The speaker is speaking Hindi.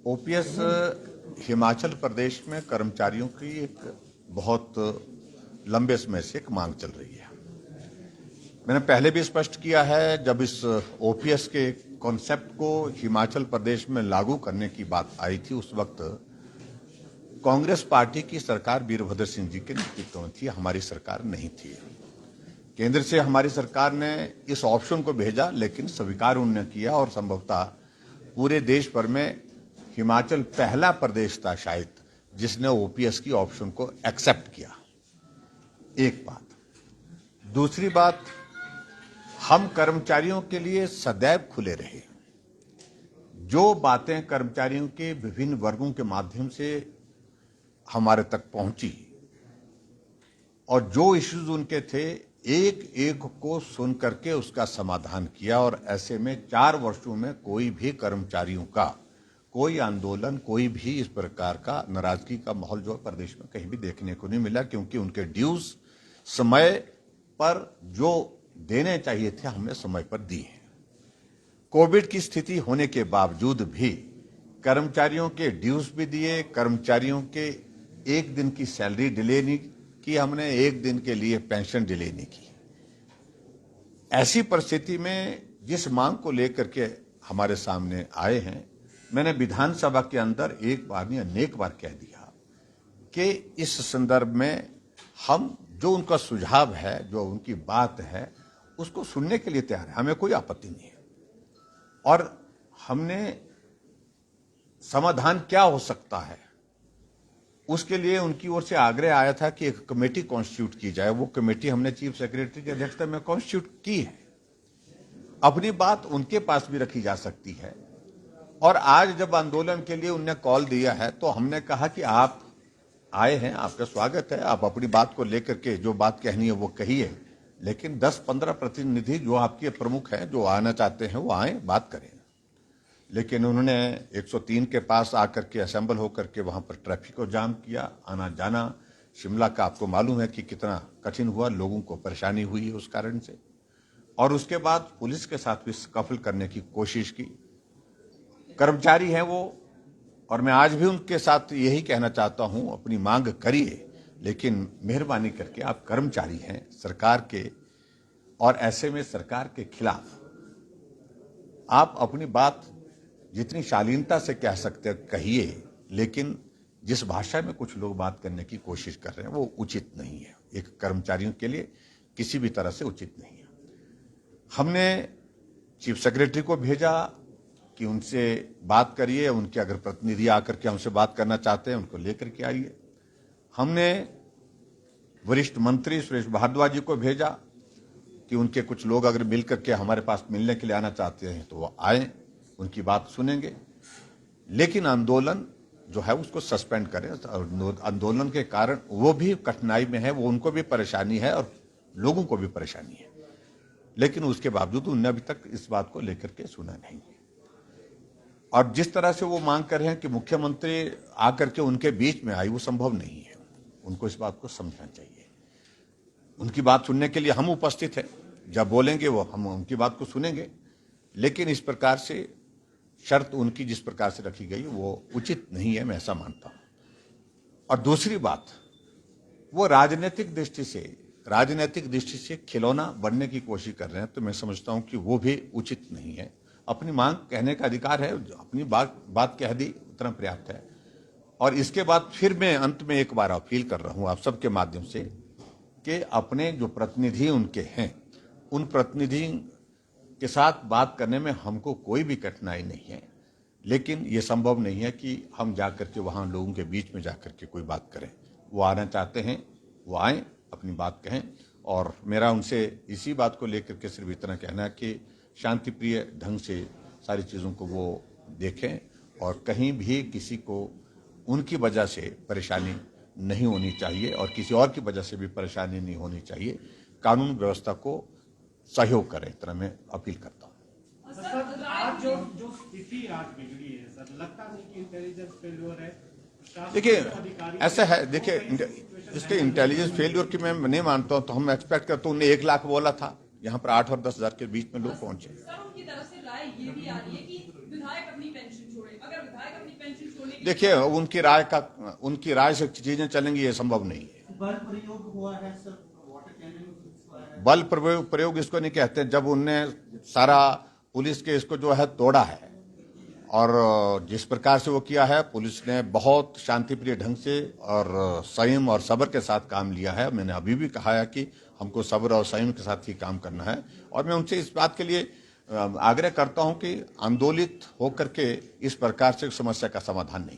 ओपीएस हिमाचल प्रदेश में कर्मचारियों की एक बहुत लंबे समय से एक मांग चल रही है। मैंने पहले भी स्पष्ट किया है, जब इस ओपीएस के कॉन्सेप्ट को हिमाचल प्रदेश में लागू करने की बात आई थी, उस वक्त कांग्रेस पार्टी की सरकार वीरभद्र सिंह जी के नेतृत्व में थी, हमारी सरकार नहीं थी। केंद्र से हमारी सरकार ने इस ऑप्शन को भेजा, लेकिन स्वीकार उन्होंने किया और संभवतः पूरे देश भर में हिमाचल पहला प्रदेश था शायद जिसने ओपीएस की ऑप्शन को एक्सेप्ट किया। एक बात। दूसरी बात, हम कर्मचारियों के लिए सदैव खुले रहे। जो बातें कर्मचारियों के विभिन्न वर्गों के माध्यम से हमारे तक पहुंची और जो इश्यूज उनके थे, एक एक को सुन करके उसका समाधान किया। और ऐसे में 4 वर्षों में कोई भी कर्मचारियों का कोई आंदोलन, कोई भी इस प्रकार का नाराजगी का माहौल जो प्रदेश में कहीं भी देखने को नहीं मिला, क्योंकि उनके ड्यूज समय पर जो देने चाहिए थे हमने समय पर दिए हैं। कोविड की स्थिति होने के बावजूद भी कर्मचारियों के ड्यूज भी दिए, कर्मचारियों के एक दिन की सैलरी डिले नहीं की हमने, एक दिन के लिए पेंशन डिले नहीं की। ऐसी परिस्थिति में जिस मांग को लेकर के हमारे सामने आए हैं, मैंने विधानसभा के अंदर एक बार नहीं अनेक बार कह दिया कि इस संदर्भ में हम जो उनका सुझाव है, जो उनकी बात है, उसको सुनने के लिए तैयार है, हमें कोई आपत्ति नहीं है। और हमने समाधान क्या हो सकता है उसके लिए उनकी ओर से आग्रह आया था कि एक कमेटी कॉन्स्टिट्यूट की जाए। वो कमेटी हमने चीफ सेक्रेटरी की अध्यक्षता में कॉन्स्टिट्यूट की है। अपनी बात उनके पास भी रखी जा सकती है। और आज जब आंदोलन के लिए उन्होंने कॉल दिया है तो हमने कहा कि आप आए हैं, आपका स्वागत है, आप अपनी बात को लेकर के जो बात कहनी है वो कहिए, लेकिन 10-15 प्रतिनिधि जो आपके प्रमुख हैं, जो आना चाहते हैं, वो आए, बात करें। लेकिन उन्होंने 103 के पास आकर के असेंबल होकर के वहां पर ट्रैफिक को जाम किया। आना जाना शिमला का आपको मालूम है कि कितना कठिन हुआ, लोगों को परेशानी हुई है उस कारण से। और उसके बाद पुलिस के साथ भी स्कफल करने की कोशिश की। कर्मचारी हैं वो, और मैं आज भी उनके साथ यही कहना चाहता हूं, अपनी मांग करिए, लेकिन मेहरबानी करके आप कर्मचारी हैं सरकार के, और ऐसे में सरकार के खिलाफ आप अपनी बात जितनी शालीनता से कह सकते हैं कहिए, लेकिन जिस भाषा में कुछ लोग बात करने की कोशिश कर रहे हैं वो उचित नहीं है, एक कर्मचारियों के लिए किसी भी तरह से उचित नहीं है। हमने चीफ सेक्रेटरी को भेजा कि उनसे बात करिए, उनके अगर प्रतिनिधि आकर के हमसे बात करना चाहते हैं उनको लेकर के आइए। हमने वरिष्ठ मंत्री सुरेश भारद्वाज जी को भेजा कि उनके कुछ लोग अगर मिलकर के हमारे पास मिलने के लिए आना चाहते हैं तो वो आए, उनकी बात सुनेंगे। लेकिन आंदोलन जो है उसको सस्पेंड करें। आंदोलन के कारण वो भी कठिनाई में है, वो उनको भी परेशानी है और लोगों को भी परेशानी है, लेकिन उसके बावजूद उन्होंने अभी तक इस बात को लेकर के सुना नहीं। और जिस तरह से वो मांग कर रहे हैं कि मुख्यमंत्री आकर के उनके बीच में आई, वो संभव नहीं है। उनको इस बात को समझना चाहिए। उनकी बात सुनने के लिए हम उपस्थित हैं, जब बोलेंगे वो हम उनकी बात को सुनेंगे, लेकिन इस प्रकार से शर्त उनकी जिस प्रकार से रखी गई वो उचित नहीं है, मैं ऐसा मानता हूं। और दूसरी बात, वो राजनीतिक दृष्टि से खिलौना बनने की कोशिश कर रहे हैं, तो मैं समझता हूं कि वो भी उचित नहीं है। अपनी मांग कहने का अधिकार है, अपनी बात कह दी उतना पर्याप्त है। और इसके बाद फिर मैं अंत में एक बार अपील कर रहा हूं आप सबके माध्यम से कि अपने जो प्रतिनिधि उनके हैं, उन प्रतिनिधि के साथ बात करने में हमको कोई भी कठिनाई नहीं है, लेकिन ये संभव नहीं है कि हम जाकर के वहाँ लोगों के बीच में जाकर के कोई बात करें। वो आना चाहते हैं, वो आएँ, अपनी बात कहें। और मेरा उनसे इसी बात को लेकर के सिर्फ इतना कहना है कि शांति प्रिय ढंग से सारी चीज़ों को वो देखें और कहीं भी किसी को उनकी वजह से परेशानी नहीं होनी चाहिए और किसी और की वजह से भी परेशानी नहीं होनी चाहिए। कानून व्यवस्था को सहयोग करें, इस तरह मैं अपील करता हूं। सर, आज जो स्थिति आज बिगड़ी है सर, लगता नहीं कि इंटेलिजेंस फेल्योर है? देखिए ऐसा है, देखिए इसके इंटेलिजेंस फेल्योर की मैं नहीं मानता हूं। तो हम एक्सपेक्ट करते हैं, उन्हें 1 लाख बोला था, यहाँ पर 8 और 10 हजार के बीच में लोग पहुंचे। सर, उनकी तरफ से राय ये भी आ रही है कि विधायक अपनी पेंशन छोड़े, अगर विधायक अपनी पेंशन छोड़ने की देखिए, उनकी राय से चीजें चलेंगी, ये संभव नहीं है। बल प्रयोग हुआ है सर, वाटर कैनन हुआ है। बल प्रयोग इसको नहीं कहते। जब उनने सारा पुलिस के इसको जो है तोड़ा है, और जिस प्रकार से वो किया है, पुलिस ने बहुत शांतिप्रिय ढंग से और संयम और सब्र के साथ काम लिया है। मैंने अभी भी कहा है कि हमको सब्र और संयम के साथ ही काम करना है, और मैं उनसे इस बात के लिए आग्रह करता हूं कि आंदोलित होकर के इस प्रकार से समस्या का समाधान नहीं